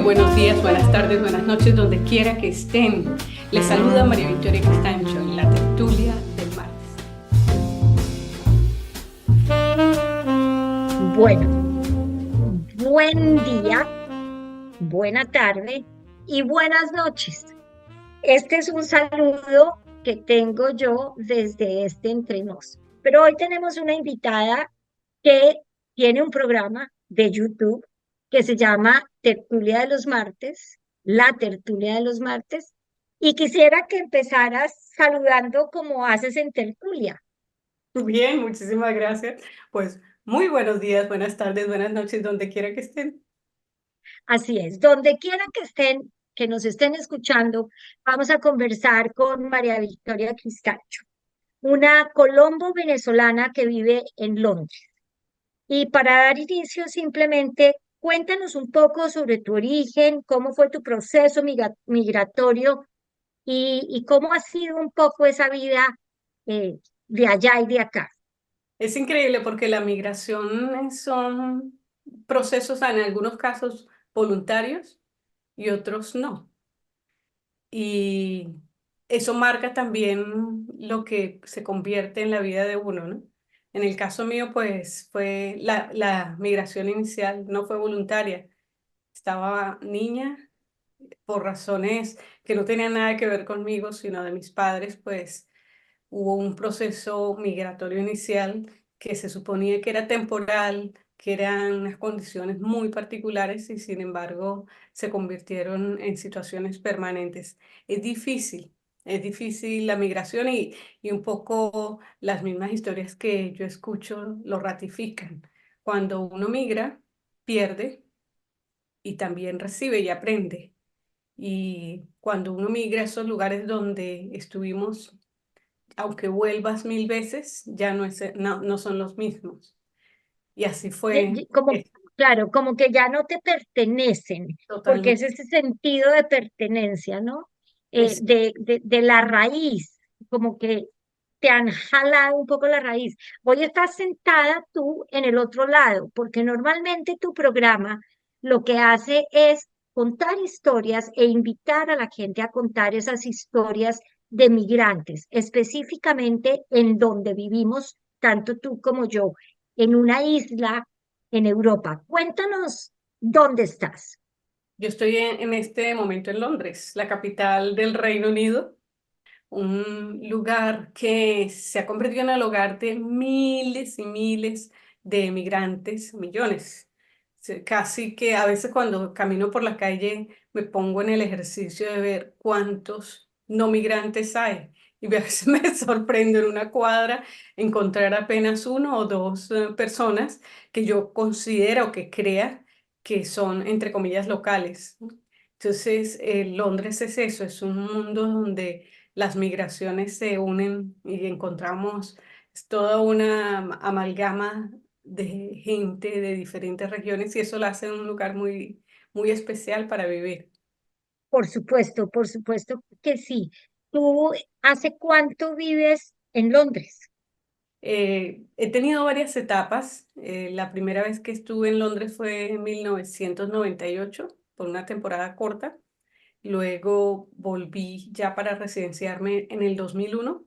buenos días, buenas tardes, buenas noches, donde quiera que estén. Les saluda María Victoria Castancho en la tertulia del martes. Bueno, buen día, buena tarde y buenas noches. Este es un saludo que tengo yo desde este Entre Nos. Pero hoy tenemos una invitada que tiene un programa de YouTube que se llama Tertulia de los Martes, la Tertulia de los Martes, y quisiera que empezaras saludando como haces en Tertulia. Bien, muchísimas gracias. Pues muy buenos días, buenas tardes, buenas noches, donde quiera que estén. Así es, donde quiera que estén, que nos estén escuchando, vamos a conversar con María Victoria Cristacho, una colombo venezolana que vive en Londres. Y para dar inicio, simplemente cuéntanos un poco sobre tu origen, cómo fue tu proceso migratorio y cómo ha sido un poco esa vida de allá y de acá. Es increíble porque la migración son procesos en algunos casos voluntarios y otros no. Y eso marca también lo que se convierte en la vida de uno, ¿no? En el caso mío, pues fue la migración inicial, no fue voluntaria. Estaba niña por razones que no tenían nada que ver conmigo, sino de mis padres, pues hubo un proceso migratorio inicial que se suponía que era temporal, que eran unas condiciones muy particulares y sin embargo se convirtieron en situaciones permanentes. Es difícil la migración y un poco las mismas historias que yo escucho lo ratifican. Cuando uno migra, pierde y también recibe y aprende. Y cuando uno migra a esos lugares donde estuvimos, aunque vuelvas mil veces, ya no son los mismos. Y así fue Como, claro, como que ya no te pertenecen, porque es totalmente. ese sentido de pertenencia, ¿no? Es, De la raíz, como que te han jalado un poco la raíz. Hoy estás sentada tú en el otro lado, porque normalmente tu programa lo que hace es contar historias e invitar a la gente a contar esas historias de migrantes, específicamente en donde vivimos, tanto tú como yo, en una isla en Europa. Cuéntanos dónde estás. yo estoy en este momento en Londres, la capital del Reino Unido, un lugar que se ha convertido en el hogar de miles y miles de migrantes, millones. Casi que a veces cuando camino por la calle me pongo en el ejercicio de ver cuántos no migrantes hay. Y a veces me sorprendo en una cuadra encontrar apenas uno o dos personas que yo considero que crea que son, entre comillas, locales. Entonces, Londres es eso, es un mundo donde las migraciones se unen y encontramos toda una amalgama de gente de diferentes regiones y eso lo hace un lugar muy, muy especial para vivir. Por supuesto que sí. ¿Tú hace cuánto vives en Londres? He tenido varias etapas. La primera vez que estuve en Londres fue en 1998 por una temporada corta. Luego volví ya para residenciarme en el 2001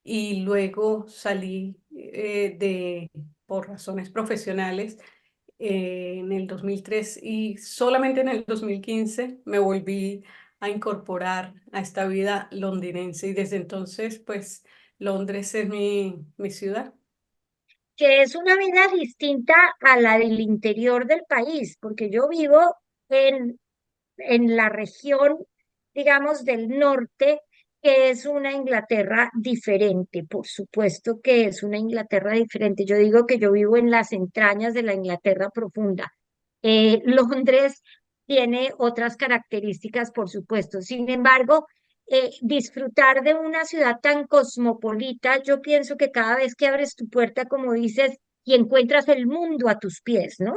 y luego salí por razones profesionales en el 2003 y solamente en el 2015 me volví a incorporar a esta vida londinense y desde entonces pues Londres es mi ciudad. Que es una vida distinta a la del interior del país, porque yo vivo en, en la región, digamos, del norte, que es una Inglaterra diferente. Por supuesto que es una Inglaterra diferente. Yo digo que yo vivo en las entrañas de la Inglaterra profunda. Londres tiene otras características, por supuesto. Sin embargo, disfrutar de una ciudad tan cosmopolita, yo pienso que cada vez que abres tu puerta, como dices, y encuentras el mundo a tus pies, ¿no?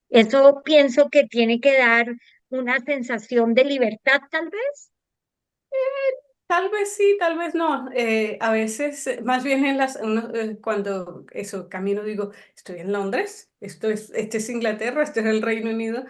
Eso pienso que tiene que dar una sensación de libertad, tal vez. Tal vez sí, tal vez no. A veces, más bien cuando eso camino digo, estoy en Londres, este es Inglaterra, este es el Reino Unido,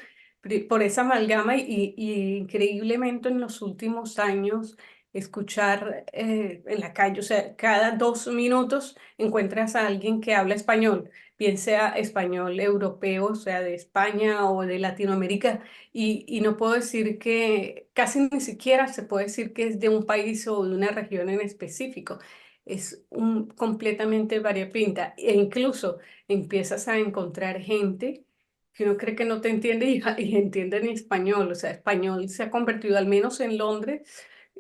por esa amalgama y increíblemente en los últimos años escuchar en la calle, o sea, cada 2 minutos encuentras a alguien que habla español, bien sea español europeo, o sea, de España o de Latinoamérica, y no puedo decir que, casi ni siquiera se puede decir que es de un país o de una región en específico. Es completamente variopinta e incluso empiezas a encontrar gente que uno cree que no te entiende y entiende en español. O sea, español se ha convertido, al menos en Londres,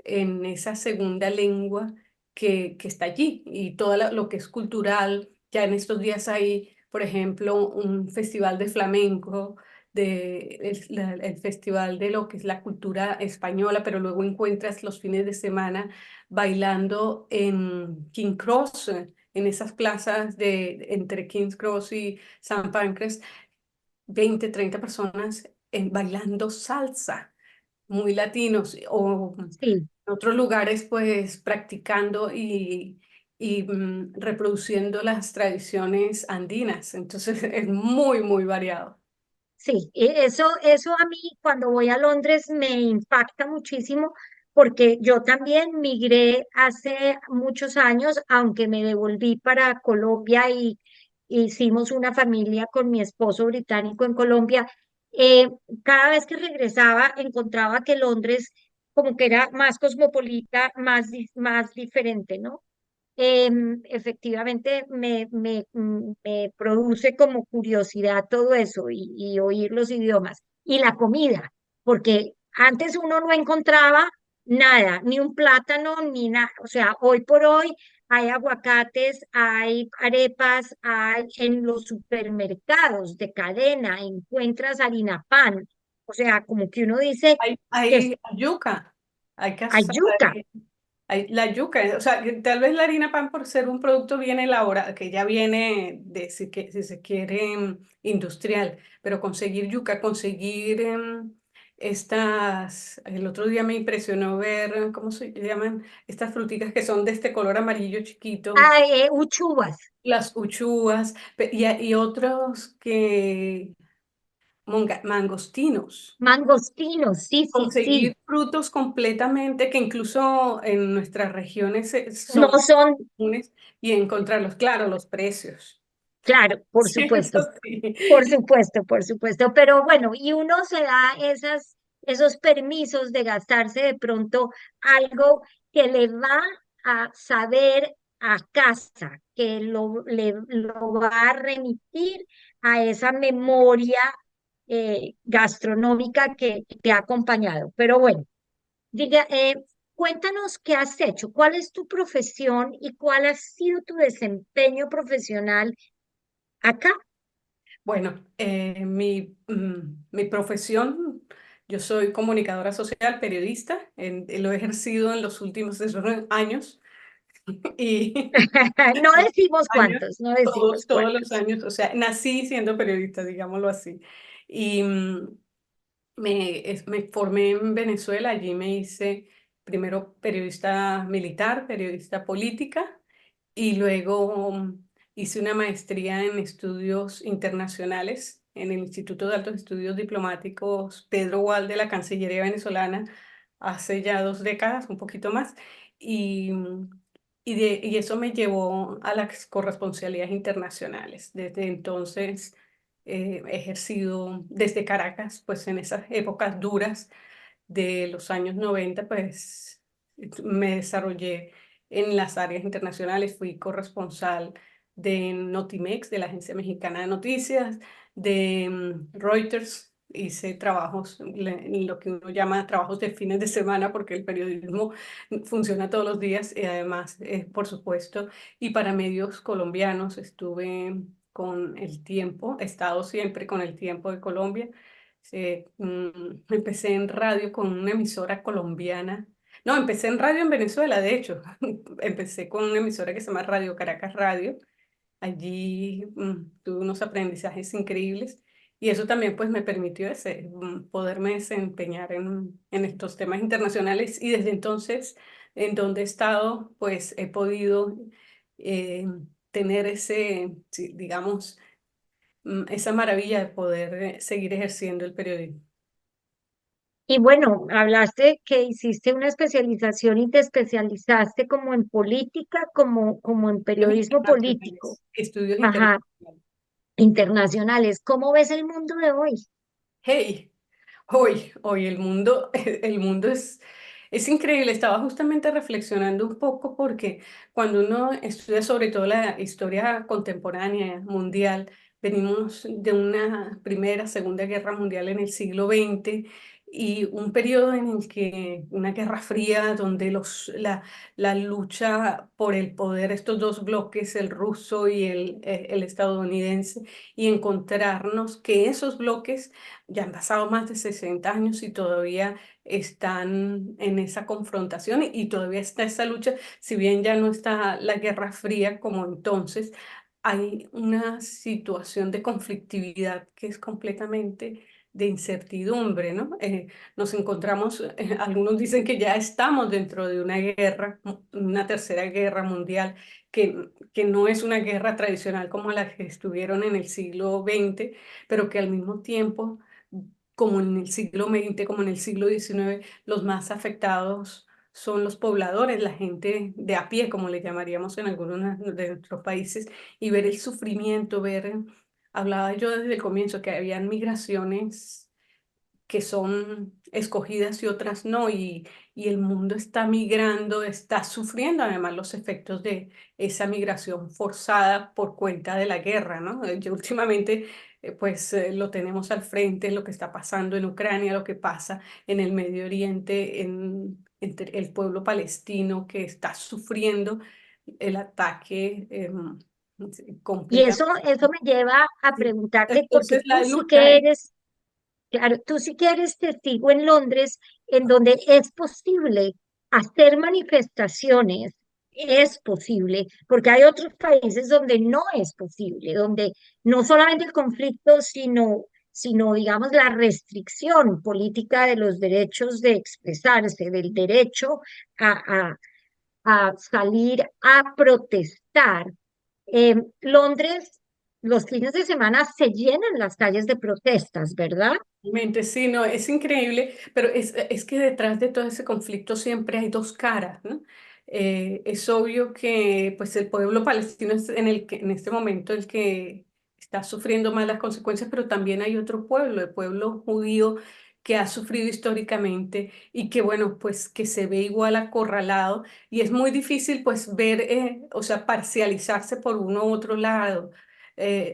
en esa segunda lengua que está allí. Y todo lo que es cultural, ya en estos días hay, por ejemplo, un festival de flamenco, el festival de lo que es la cultura española, pero luego encuentras los fines de semana bailando en King Cross, en esas plazas entre King's Cross y San Pancras, 20, 30 personas bailando salsa, muy latinos, o en Sí. otros lugares pues practicando y reproduciendo las tradiciones andinas. Entonces es muy, muy variado. Sí, eso a mí cuando voy a Londres me impacta muchísimo porque yo también migré hace muchos años, aunque me devolví para Colombia y hicimos una familia con mi esposo británico en Colombia. eh, Cada vez que regresaba encontraba que Londres como que era más cosmopolita, más diferente, ¿no? Efectivamente me produce como curiosidad todo eso y oír los idiomas y la comida, porque antes uno no encontraba nada, ni un plátano, ni nada. O sea, hoy por hoy hay aguacates, hay arepas, hay en los supermercados de cadena, encuentras harina pan. O sea, como que uno dice que Hay yuca, hay que hay yuca. la yuca, o sea, que tal vez la harina pan por ser un producto bien elaborado, que ya viene de, si se quiere, industrial, pero conseguir yuca, conseguir el otro día me impresionó ver, ¿cómo se llaman? Estas fruticas que son de este color amarillo chiquito, Hay uchuvas, las uchúas, y otros que, mangostinos. mangostinos, sí, sí, sí. Conseguir frutos completamente que incluso en nuestras regiones No son son, comunes y encontrarlos, claro, los precios. claro, Sí, eso sí. por supuesto, por supuesto, pero bueno, y uno se da esos permisos de gastarse de pronto algo que le va a saber a casa, que lo va a remitir a esa memoria gastronómica que te ha acompañado. Pero bueno, diga, cuéntanos qué has hecho, cuál es tu profesión y cuál ha sido tu desempeño profesional acá. Bueno, mi profesión, yo soy comunicadora social, periodista, lo he ejercido en los últimos años y No decimos años, cuántos, no decimos todos los cuántos. años, o sea, nací siendo periodista, digámoslo así. Y me formé en Venezuela, allí me hice primero periodista militar, periodista política, y luego hice una maestría en estudios internacionales en el Instituto de Altos Estudios Diplomáticos Pedro Gual de la Cancillería venezolana hace ya 2 décadas, un poquito más, y, y eso me llevó a las corresponsalías internacionales. Desde entonces he ejercido desde Caracas, pues en esas épocas duras de los años 90, pues me desarrollé en las áreas internacionales, fui corresponsal de Notimex, de la Agencia Mexicana de Noticias, de Reuters, hice trabajos, lo que uno llama trabajos de fines de semana, porque el periodismo funciona todos los días y además, por supuesto, y para medios colombianos estuve con El Tiempo, he estado siempre con El Tiempo de Colombia. Empecé en radio con una emisora colombiana. No, empecé en radio en Venezuela, de hecho. Empecé con una emisora que se llama Radio Caracas Radio. Allí tuve unos aprendizajes increíbles y eso también pues me permitió poderme desempeñar en estos temas internacionales y desde entonces en donde he estado pues he podido eh, tener sí, digamos, esa maravilla de poder seguir ejerciendo el periodismo. Y bueno, hablaste que hiciste una especialización y te especializaste como en política, como en Estudios periodismo político, internacionales. Estudios ajá, internacionales. internacionales. ¿Cómo ves el mundo de hoy? Hey, hoy el mundo es increíble. Estaba justamente reflexionando un poco porque cuando uno estudia sobre todo la historia contemporánea mundial, venimos de una primera, segunda guerra mundial en el siglo XX y un periodo en el que una guerra fría donde la lucha por el poder, estos dos bloques, el ruso y el estadounidense, y encontrarnos que esos bloques ya han pasado más de 60 años y todavía están en esa confrontación y todavía está esa lucha, si bien ya no está la Guerra Fría como entonces, hay una situación de conflictividad que es completamente de incertidumbre, ¿no? Nos encontramos, algunos dicen que ya estamos dentro de una guerra, una tercera guerra mundial, que no es una guerra tradicional como la que estuvieron en el siglo XX, pero que al mismo tiempo, como en el siglo XX, como en el siglo XIX, los más afectados son los pobladores, la gente de a pie, como le llamaríamos en algunos de nuestros países, y ver el sufrimiento, hablaba yo desde el comienzo que habían migraciones que son escogidas y otras no, y el mundo está migrando, está sufriendo además los efectos de esa migración forzada por cuenta de la guerra, ¿no? Yo últimamente, pues lo tenemos al frente, lo que está pasando en Ucrania, lo que pasa en el Medio Oriente, entre el pueblo palestino que está sufriendo el ataque Y completamente. eso me lleva a preguntarte, porque Entonces tú la sí lucha que es eres, claro, tú sí que eres testigo en Londres, en donde es posible hacer manifestaciones, es posible, porque hay otros países donde no es posible, donde no solamente el conflicto, sino digamos, la restricción política de los derechos de expresarse, del derecho a, a, a salir a protestar. Londres, los fines de semana se llenan las calles de protestas, ¿verdad? Mente, sí, no, es increíble, pero es que detrás de todo ese conflicto siempre hay dos caras, ¿no? Es obvio que pues el pueblo palestino es en este momento el que está sufriendo más las consecuencias, pero también hay otro pueblo, el pueblo judío que ha sufrido históricamente y que bueno, pues que se ve igual acorralado y es muy difícil pues ver, o sea, parcializarse por uno u otro lado.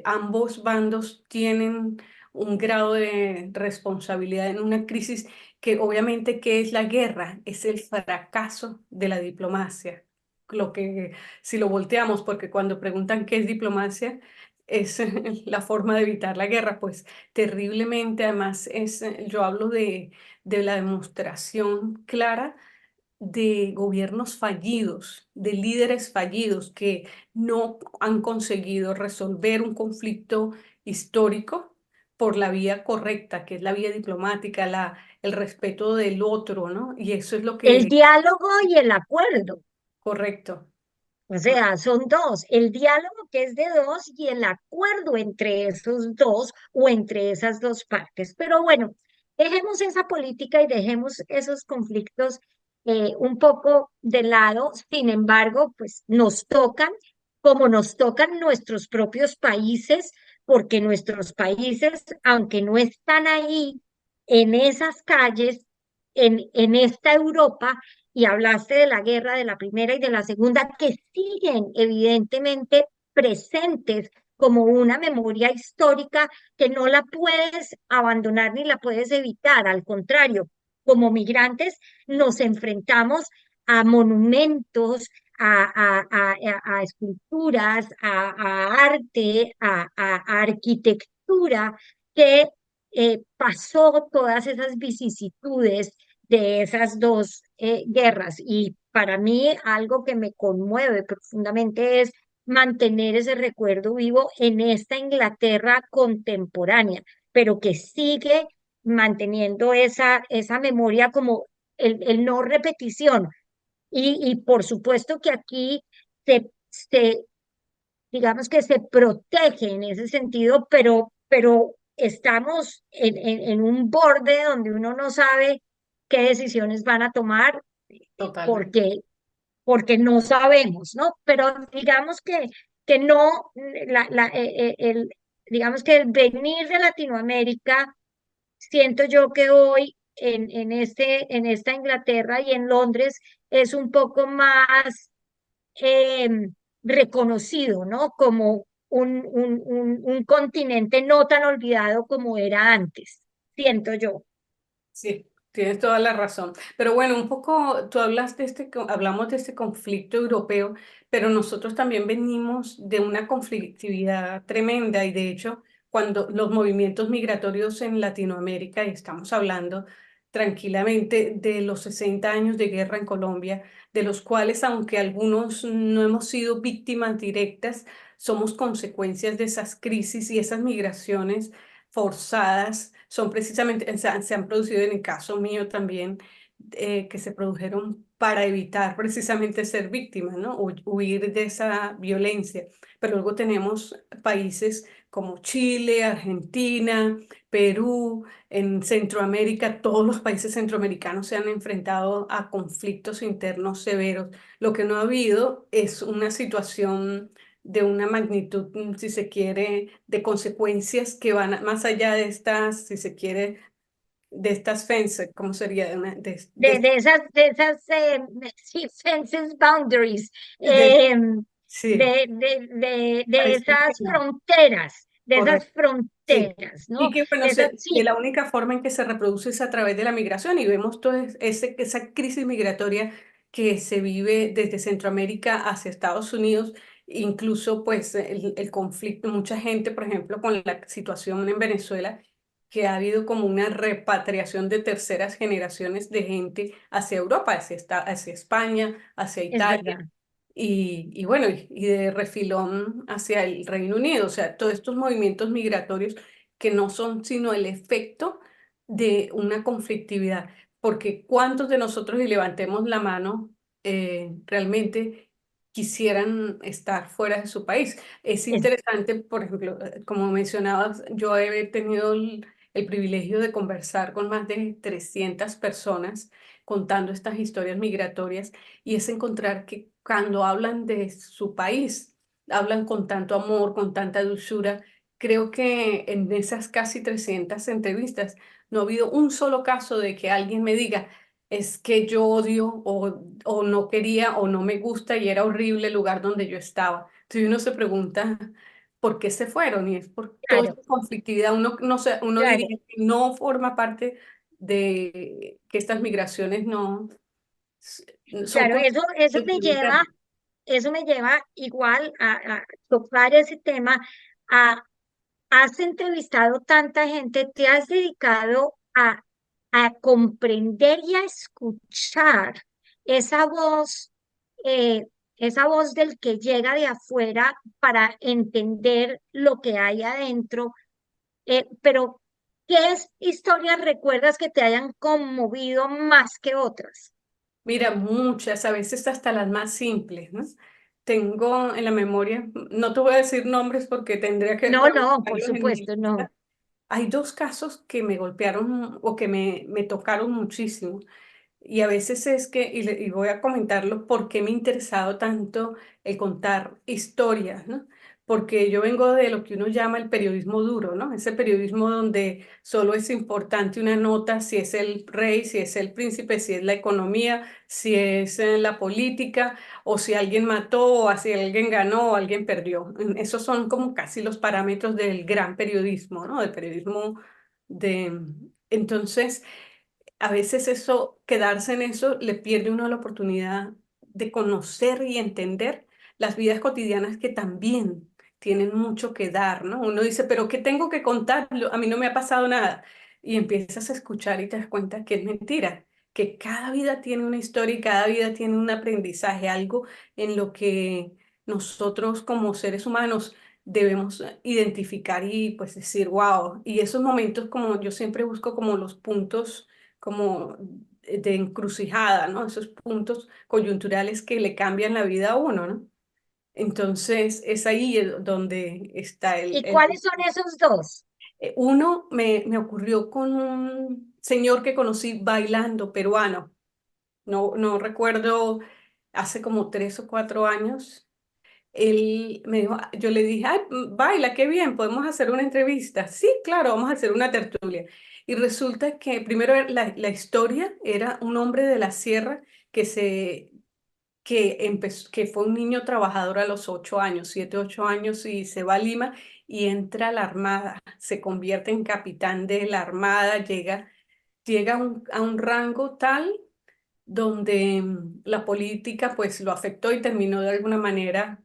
Ambos bandos tienen un grado de responsabilidad en una crisis que obviamente, ¿qué es la guerra? Es el fracaso de la diplomacia. Lo que, si lo volteamos, porque cuando preguntan qué es diplomacia, es la forma de evitar la guerra, pues terriblemente, además, yo hablo de la demostración clara de gobiernos fallidos, de líderes fallidos que no han conseguido resolver un conflicto histórico por la vía correcta, que es la vía diplomática, el respeto del otro, ¿no? Y eso es lo El que, diálogo y el acuerdo. correcto. O sea, son dos, el diálogo que es de dos y el acuerdo entre esos dos o entre esas dos partes. Pero bueno, dejemos esa política y dejemos esos conflictos un poco de lado. Sin embargo, pues nos tocan como nos tocan nuestros propios países, porque nuestros países, aunque no están ahí en esas calles, en esta Europa, y hablaste de la guerra, de la primera y de la segunda, que siguen evidentemente presentes como una memoria histórica que no la puedes abandonar ni la puedes evitar. Al contrario, como migrantes nos enfrentamos a monumentos, a esculturas, a arte, a arquitectura que pasó todas esas vicisitudes de esas dos guerras. Y para mí algo que me conmueve profundamente es mantener ese recuerdo vivo en esta Inglaterra contemporánea, pero que sigue manteniendo esa memoria como el no repetición. Y por supuesto que aquí se, digamos que se protege en ese sentido, pero estamos en un borde donde uno no sabe qué decisiones van a tomar Totalmente. porque, porque no sabemos, ¿no? Pero digamos que no, digamos que el venir de Latinoamérica, siento yo que hoy en esta Inglaterra y en Londres es un poco más eh, reconocido, ¿no? Como un continente no tan olvidado como era antes, siento yo. Sí, tienes toda la razón. Pero bueno, un poco, tú hablas de hablamos de este conflicto europeo, pero nosotros también venimos de una conflictividad tremenda y de hecho, cuando los movimientos migratorios en Latinoamérica, y estamos hablando tranquilamente de los 60 años de guerra en Colombia, de los cuales, aunque algunos no hemos sido víctimas directas, somos consecuencias de esas crisis y esas migraciones forzadas son precisamente, se han producido en el caso mío también, que se produjeron para evitar precisamente ser víctimas, ¿no? Huir de esa violencia. Pero luego tenemos países como Chile, Argentina, Perú, en Centroamérica, todos los países centroamericanos se han enfrentado a conflictos internos severos. Lo que no ha habido es una situación de una magnitud, si se quiere, de consecuencias que van más allá de estas, si se quiere, de estas fences, ¿cómo sería? Sí, fences, boundaries, De- eh, sí, de parece que esas no, fronteras, de esas correcto. Sí. fronteras, Y ¿no? que, bueno, De esas, que sí, la única forma en que se reproduce es a través de la migración y vemos toda esa crisis migratoria que se vive desde Centroamérica hacia Estados Unidos, incluso pues el conflicto, mucha gente, por ejemplo, con la situación en Venezuela, que ha habido como una repatriación de terceras generaciones de gente hacia Europa, hacia España, hacia es Italia verdad. y bueno, y de refilón hacia el Reino Unido. O sea, todos estos movimientos migratorios que no son sino el efecto de una conflictividad. Porque ¿cuántos de nosotros, y levantemos la mano, realmente quisieran estar fuera de su país? Es Es, interesante, por ejemplo, como mencionabas, yo he tenido el privilegio de conversar con más de 300 personas contando estas historias migratorias y es encontrar que cuando hablan de su país, hablan con tanto amor, con tanta dulzura. Creo que en esas casi 300 entrevistas no ha habido un solo caso de que alguien me diga, es que yo odio o no quería o no me gusta y era horrible el lugar donde yo estaba. Entonces uno se pregunta, ¿por qué se fueron? Y es por toda claro, esta conflictividad. Uno, no sé, uno claro, diría que no forma parte de que estas migraciones no son claro. consecuencias de lo interno. Eso me lleva igual a tocar ese tema. A, has entrevistado tanta gente, te has dedicado a comprender y a escuchar esa voz, eh, esa voz del que llega de afuera para entender lo que hay adentro. Pero, historias recuerdas que te hayan conmovido más que otras? Mira, muchas, a veces hasta las más simples, ¿no? Tengo en la memoria, no te voy a decir nombres porque tendría que No, no, por rebuscarlos en mi supuesto, no. lista. Hay dos casos que me golpearon o que me tocaron muchísimo. Y a veces es que, y voy a comentarlo, por qué me ha interesado tanto el contar historias, ¿no? Porque yo vengo de lo que uno llama el periodismo duro, ¿no? Ese periodismo donde solo es importante una nota, si es el rey, si es el príncipe, si es la economía, si es la política, o si alguien mató, o si alguien ganó, o alguien perdió. Esos son como casi los parámetros del gran periodismo, ¿no? Del periodismo de... Entonces a veces eso, quedarse en eso, le pierde uno la oportunidad de conocer y entender las vidas cotidianas que también tienen mucho que dar, ¿no? Uno dice, pero ¿qué tengo que contar? A mí no me ha pasado nada. Y empiezas a escuchar y te das cuenta que es mentira, que cada vida tiene una historia y cada vida tiene un aprendizaje, algo en lo que nosotros como seres humanos debemos identificar y pues decir, wow. Y esos momentos como yo siempre busco como los puntos como de encrucijada, ¿no? Esos puntos coyunturales que le cambian la vida a uno, ¿no? Entonces, es ahí donde está ¿Y cuáles son esos dos? Uno me ocurrió con un señor que conocí bailando peruano. No recuerdo, hace como 3 o 4 años. Él me dijo, yo le dije, ay, baila, qué bien, podemos hacer una entrevista. Sí, claro, vamos a hacer una tertulia. Y resulta que primero la historia era un hombre de la sierra que que fue un niño trabajador a los 8 años, 7, 8 años, y se va a Lima y entra a la Armada, se convierte en capitán de la Armada, llega a un rango tal donde la política pues lo afectó y terminó de alguna manera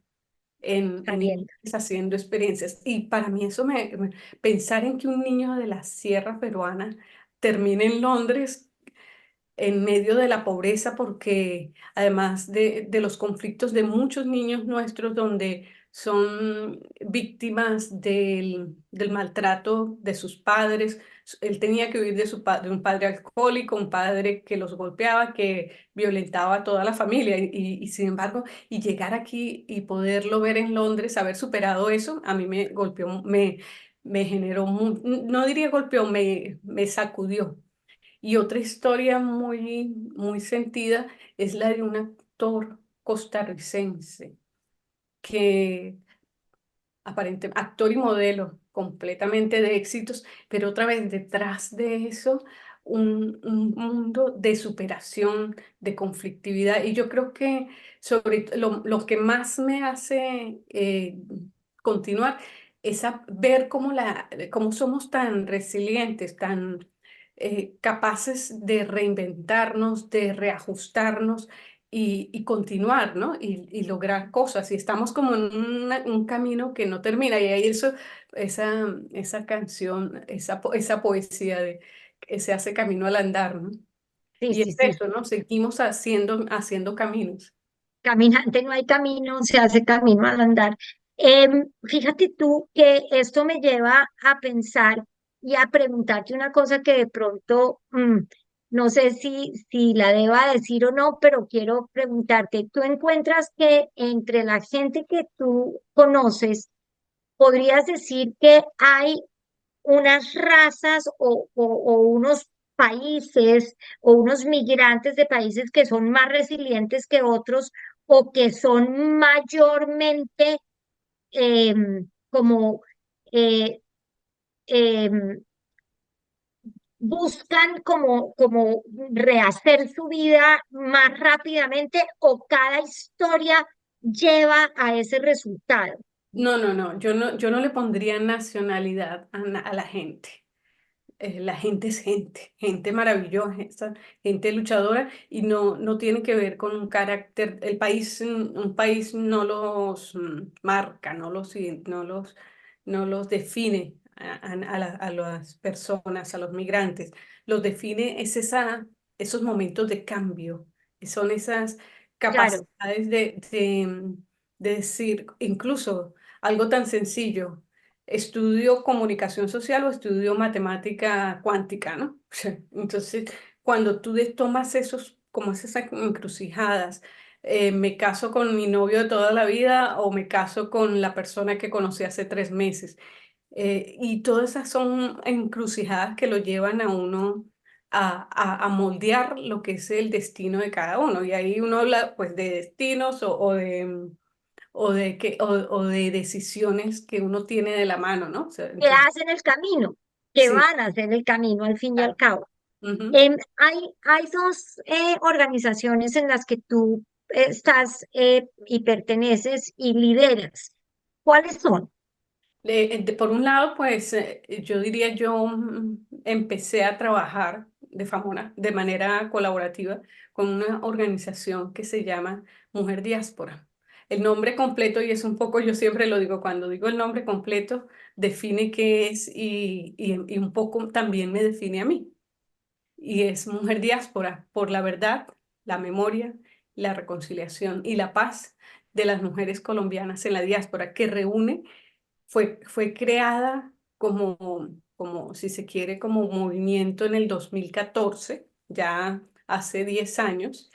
en Saliendo. Londres haciendo experiencias. Y para mí eso pensar en que un niño de la sierra peruana termine en Londres en medio de la pobreza, porque además de los conflictos de muchos niños nuestros donde son víctimas del maltrato de sus padres, él tenía que huir de un padre alcohólico, un padre que los golpeaba, que violentaba a toda la familia, y sin embargo, y llegar aquí y poderlo ver en Londres, haber superado eso, a mí me golpeó, me generó, no diría golpeó, me sacudió. Y otra historia muy sentida es la de un actor costarricense que actor y modelo completamente de éxitos, pero otra vez detrás de eso un mundo de superación, de conflictividad. Y yo creo que lo que más me hace continuar es ver cómo somos tan resilientes, tan capaces de reinventarnos, de reajustarnos y continuar, ¿no? Y lograr cosas. Y estamos como en un camino que no termina. Y ahí esa canción, esa poesía de que se hace camino al andar, ¿no? Sí, Y es sí, sí. eso, ¿no? Seguimos haciendo caminos. Caminante no hay camino, se hace camino al andar. Fíjate tú que esto me lleva a pensar y a preguntarte una cosa que de pronto no sé si la deba decir o no, pero quiero preguntarte, ¿tú encuentras que entre la gente que tú conoces, podrías decir que hay unas razas o unos países o unos migrantes de países que son más resilientes que otros o que son mayormente como eh, em, buscan como rehacer su vida más rápidamente o cada historia lleva a ese resultado? No, yo no le pondría nacionalidad a la gente. La gente es gente, gente maravillosa, gente luchadora y no tiene que ver con un carácter. Un país no los marca, no los define a las personas, a los migrantes. Los define esos momentos de cambio, son esas Claro, capacidades de decir, incluso algo tan sencillo. ¿Estudio comunicación social o estudio matemática cuántica, no? Entonces, cuando tú tomas como esas encrucijadas, me caso con mi novio de toda la vida o me caso con la persona que conocí hace 3 meses. Y todas esas son encrucijadas que lo llevan a uno a moldear lo que es el destino de cada uno. Y ahí uno habla pues de destinos o de decisiones que uno tiene de la mano, ¿no? O sea, que entonces, hacen el camino, que sí, van a hacer el camino al fin y al claro. cabo. Ujú. Hay dos organizaciones en las que tú estás y perteneces y lideras. ¿Cuáles son? Por un lado, pues yo diría yo empecé a trabajar de manera colaborativa con una organización que se llama Mujer Diáspora. El nombre completo, y es un poco, yo siempre lo digo, cuando digo el nombre completo, define qué es y un poco también me define a mí. Y es Mujer Diáspora por la verdad, la memoria, la reconciliación y la paz de las mujeres colombianas en la diáspora, que fue creada como, si se quiere, como movimiento en el 2014, ya hace 10 años,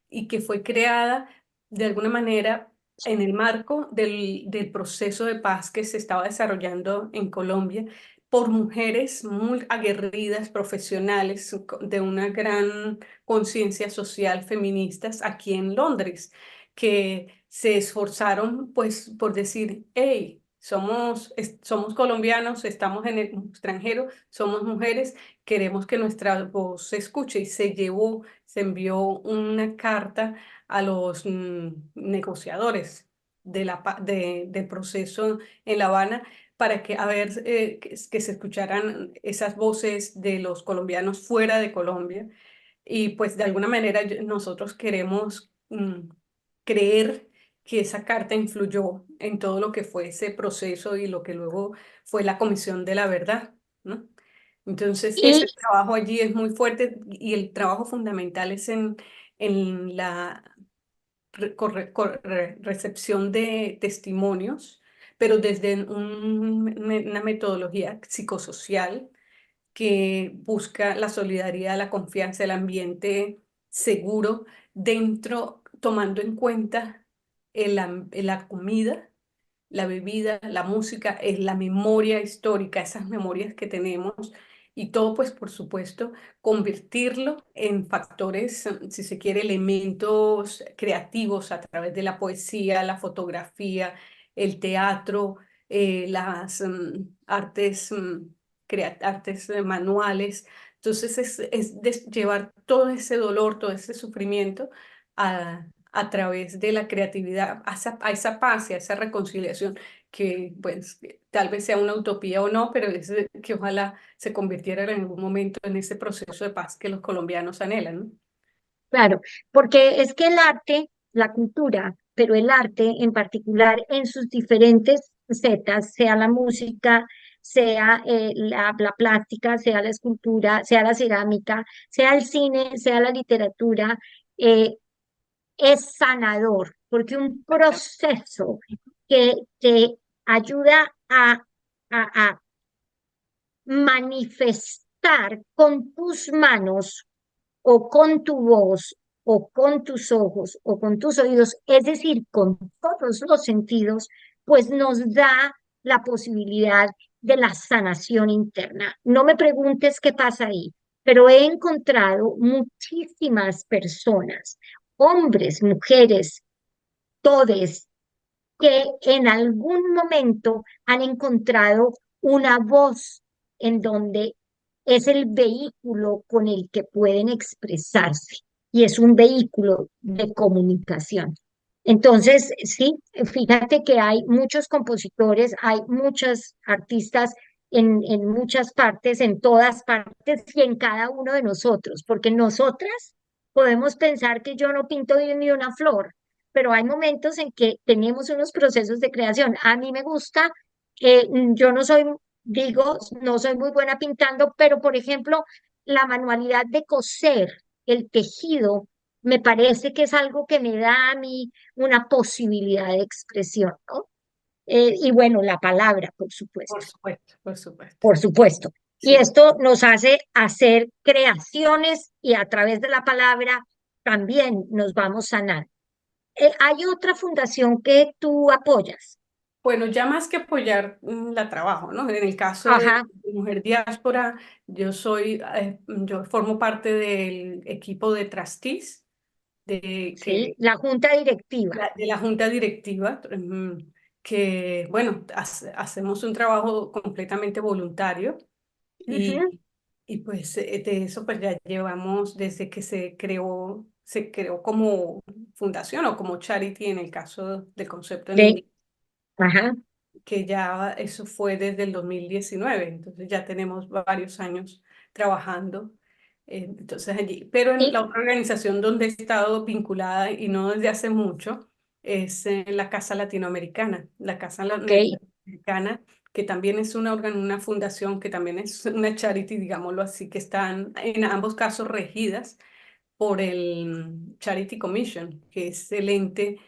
y que fue creada de alguna manera en el marco del proceso de paz que se estaba desarrollando en Colombia, por mujeres muy aguerridas, profesionales, de una gran conciencia social feministas aquí en Londres, que se esforzaron pues por decir, hey, somos colombianos, estamos en el extranjero, somos mujeres, queremos que nuestra voz se escuche. Y se envió una carta a los negociadores del proceso en La Habana para que, a ver, que se escucharan esas voces de los colombianos fuera de Colombia. Y pues de alguna manera nosotros queremos creer que esa carta influyó en todo lo que fue ese proceso y lo que luego fue la Comisión de la Verdad, ¿no? Entonces, ese Y, trabajo allí es muy fuerte y el trabajo fundamental es en la recepción de testimonios, pero desde una metodología psicosocial que busca la solidaridad, la confianza, el ambiente seguro dentro, tomando en cuenta la comida, la bebida, la música, es la memoria histórica, esas memorias que tenemos y todo, pues por supuesto, convertirlo en factores, si se quiere, elementos creativos a través de la poesía, la fotografía, el teatro, las artes, artes manuales. Entonces llevar todo ese dolor, todo ese sufrimiento a través de la creatividad, a esa paz y a esa reconciliación que pues tal vez sea una utopía o no, pero que ojalá se convirtiera en algún momento en ese proceso de paz que los colombianos anhelan, ¿no? claro, porque es que el arte, la cultura, pero el arte en particular en sus diferentes facetas, sea la música, sea la plástica, sea la escultura, sea la cerámica, sea el cine, sea la literatura, eh, es sanador, porque un proceso que te ayuda a manifestar con tus manos o con tu voz o con tus ojos o con tus oídos, es decir, con todos los sentidos, pues nos da la posibilidad de la sanación interna. No me preguntes qué pasa ahí, pero he encontrado muchísimas personas, hombres, mujeres, todes, que en algún momento han encontrado una voz en donde es el vehículo con el que pueden expresarse y es un vehículo de comunicación. Entonces, sí, fíjate que hay muchos compositores, hay muchos artistas en muchas partes, en todas partes y en cada uno de nosotros, porque nosotras podemos pensar que yo no pinto bien ni una flor, pero hay momentos en que tenemos unos procesos de creación. A mí me gusta, yo no soy, digo, no soy muy buena pintando, pero por ejemplo, la manualidad de coser, el tejido, me parece que es algo que me da a mí una posibilidad de expresión, ¿no? Y bueno, la palabra, Por supuesto, por supuesto. por supuesto. Y Sí. esto nos hace hacer creaciones y a través de la palabra también nos vamos sanando. Hay otra fundación que tú apoyas. Bueno, ya más que apoyar, la trabajo, ¿no? En el caso de Ajá, Mujer Diáspora, yo formo parte del equipo de trustees sí, la junta directiva. de la junta directiva, que, bueno, hacemos un trabajo completamente voluntario Ujú, y pues de eso pues ya llevamos desde que se creó como fundación o como charity en el caso del concepto en de, inglés, ajá, que ya eso fue desde el 2019, entonces ya tenemos varios años trabajando. Entonces allí, pero en y, la otra organización donde he estado vinculada y no desde hace mucho es la Casa Latinoamericana, la Casa ok, Latinoamericana, que también es una fundación, que también es una charity, digámoslo así, que están en ambos casos regidas por el Charity Commission, que es el ente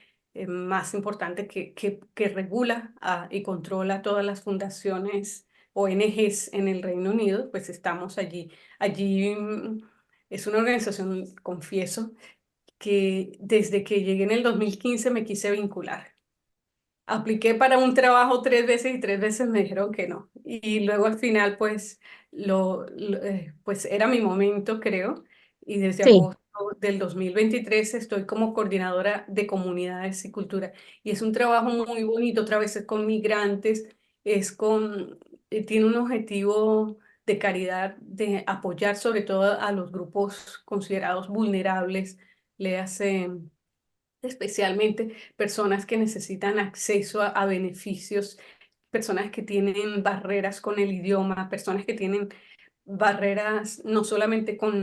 más importante que regula y controla todas las fundaciones ONGs en el Reino Unido, pues estamos allí. Allí es una organización, confieso, que desde que llegué en el 2015 me quise vincular. Apliqué para un trabajo 3 veces y 3 veces me dijeron que no. Y luego al final, pues, pues era mi momento, creo. Y desde Sí. agosto del 2023 estoy como coordinadora de comunidades y cultura. Y es un trabajo muy bonito, otra vez es con migrantes, tiene un objetivo de caridad, de apoyar sobre todo a los grupos considerados vulnerables, le hace especialmente personas que necesitan acceso a beneficios, personas que tienen barreras con el idioma, personas que tienen barreras no solamente con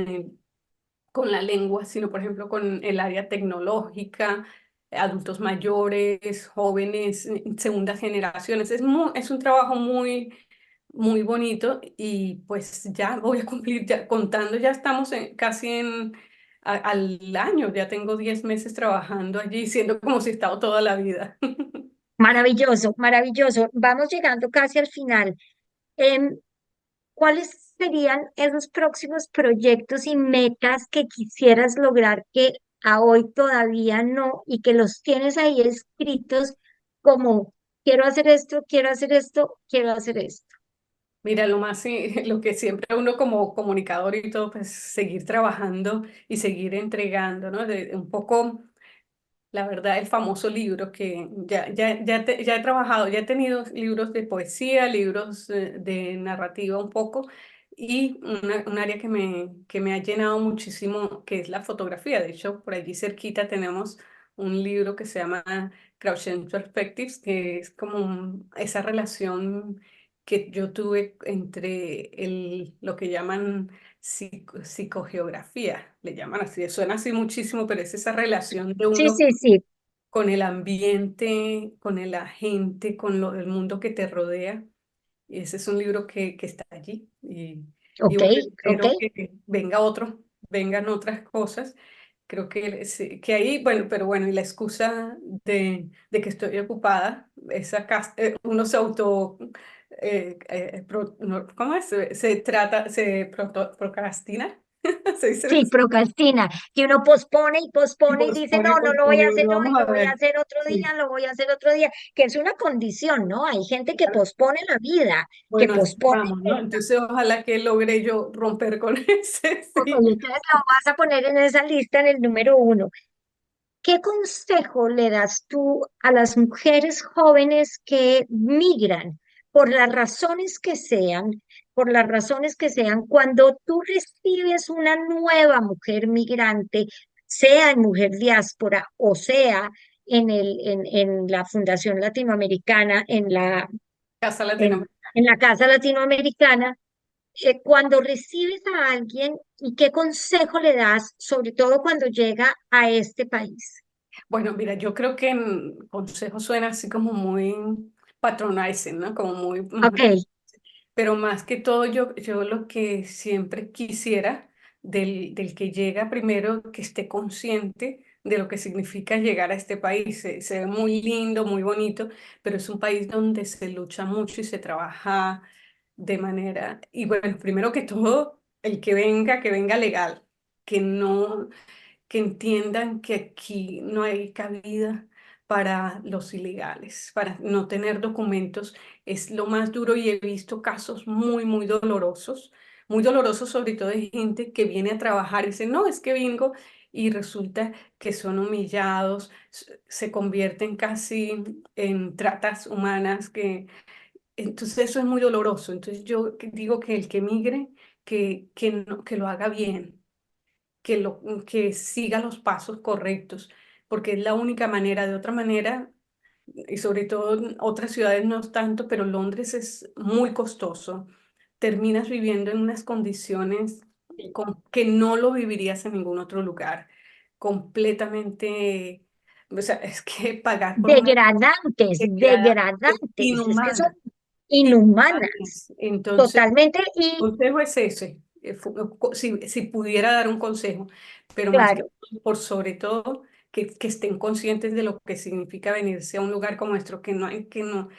la lengua, sino por ejemplo con el área tecnológica, adultos mayores, jóvenes, segundas generaciones. Es un trabajo muy bonito y pues ya voy a cumplir, ya contando, ya estamos casi al año, ya tengo 10 meses trabajando allí, siendo como si he estado toda la vida. Maravilloso, maravilloso. Vamos llegando casi al final. Em, ¿Cuáles serían esos próximos proyectos y metas que quisieras lograr que a hoy todavía no y que los tienes ahí escritos como quiero hacer esto, quiero hacer esto, quiero hacer esto? Mira, lo que siempre uno como comunicador y todo, pues seguir trabajando y seguir entregando, ¿no? Un poco la verdad, el famoso libro que ya he trabajado, ya he tenido libros de poesía, libros de narrativa un poco, y un área que me ha llenado muchísimo, que es la fotografía. De hecho, por allí cerquita tenemos un libro que se llama Crouching Perspectives, que es como esa relación que yo tuve entre lo que llaman psicogeografía, le llaman así, suena así muchísimo, pero es esa relación de Sí, uno sí, sí. con el ambiente, con el agente, el mundo que te rodea. Y ese es un libro que está allí. Y Ok, bueno, ok. espero que vengan otras cosas. Creo que, sí, que ahí, bueno, pero bueno, y la excusa de que estoy ocupada, uno se ¿cómo es? Procrastina, se dice Sí, así, procrastina, que uno y y pospone y dice, no, pospone, no lo voy a pospone, hacer bueno, hoy, vamos lo a voy a ver, hacer otro día, sí. lo voy a hacer otro día, que es una condición, ¿no? Hay gente que pospone la vida, que Bueno, así pospone. vamos, ¿no? Entonces, ojalá que logre yo romper con ese, Ok, sí. entonces lo vas a poner en esa lista en el número uno. ¿Qué consejo le das tú a las mujeres jóvenes que migran por las razones que sean, por las razones que sean, cuando tú recibes una nueva mujer migrante, sea en Mujer Diáspora o sea en la Fundación Latinoamericana, Casa en, Latinoamericana. en la Casa Latinoamericana, cuando recibes a alguien y qué consejo le das, sobre todo cuando llega a este país? Bueno, mira, yo creo que en consejo suena así como muy patronizing, ¿no? Como muy, Ok, pero más que todo yo lo que siempre quisiera del que llega primero, que esté consciente de lo que significa llegar a este país. Se ve muy lindo, muy bonito, pero es un país donde se lucha mucho y se trabaja de manera, y bueno, primero que todo, el que venga legal, que no, que entiendan que aquí no hay cabida para los ilegales, para no tener documentos. Es lo más duro y he visto casos muy dolorosos sobre todo de gente que viene a trabajar y dice, no, es que vengo y resulta que son humillados, se convierten casi en tratas humanas, entonces eso es muy doloroso. Entonces yo digo que el que migre, que lo haga bien, que siga los pasos correctos, porque es la única manera. De otra manera, y sobre todo en otras ciudades no es tanto, pero Londres es muy costoso. Terminas viviendo en unas condiciones que no lo vivirías en ningún otro lugar. Completamente, o sea, es que pagar por una degradantes, degradante, degradantes, es que son inhumana, inhumanas, inhumanas. Entonces, totalmente, y consejo es ese, si pudiera dar un consejo, pero más que claro, todo, por sobre todo que estén conscientes de lo que significa venirse a un lugar como nuestro, que no hay que no,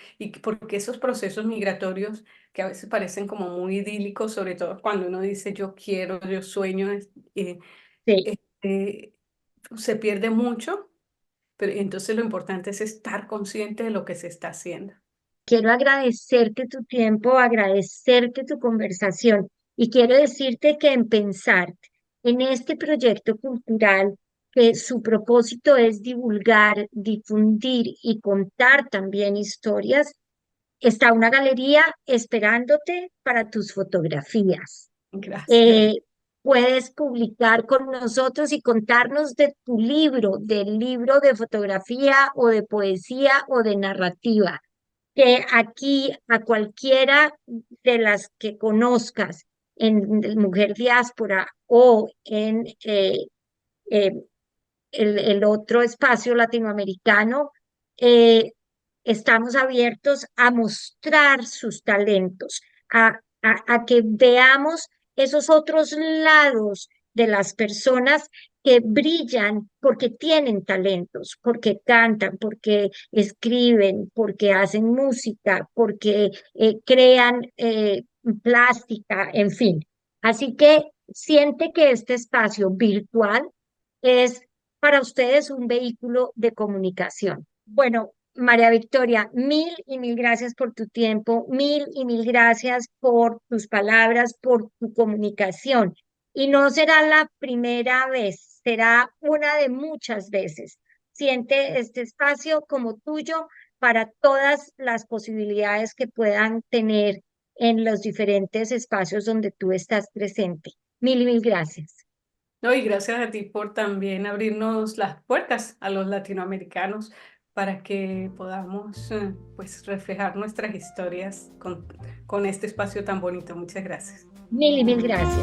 porque esos procesos migratorios que a veces parecen como muy idílicos, sobre todo cuando uno dice yo quiero, yo sueño, eh, sí, este, se pierde mucho, Pero entonces lo importante es estar consciente de lo que se está haciendo. Quiero agradecerte tu tiempo, agradecerte tu conversación y quiero decirte que en pensar en este proyecto cultural, que su propósito es divulgar, difundir y contar también historias, está una galería esperándote para tus fotografías. Gracias. Eh, Puedes publicar con nosotros y contarnos de tu libro, del libro de fotografía o de poesía o de narrativa, que aquí a cualquiera de las que conozcas en Mujer Diáspora o en eh, el otro espacio latinoamericano, eh, estamos abiertos a mostrar sus talentos, a que veamos esos otros lados de las personas que brillan porque tienen talentos, porque cantan, porque escriben, porque hacen música, porque crean plástica, en fin. Así que siente que este espacio virtual es para ustedes un vehículo de comunicación. Bueno, María Victoria, mil y mil gracias por tu tiempo, mil y mil gracias por tus palabras, por tu comunicación. Y no será la primera vez, será una de muchas veces. Siente este espacio como tuyo para todas las posibilidades que puedan tener en los diferentes espacios donde tú estás presente. Mil y mil gracias. No, y gracias a ti por también abrirnos las puertas a los latinoamericanos para que podamos pues reflejar nuestras historias con este espacio tan bonito. Muchas gracias. Mil y mil gracias.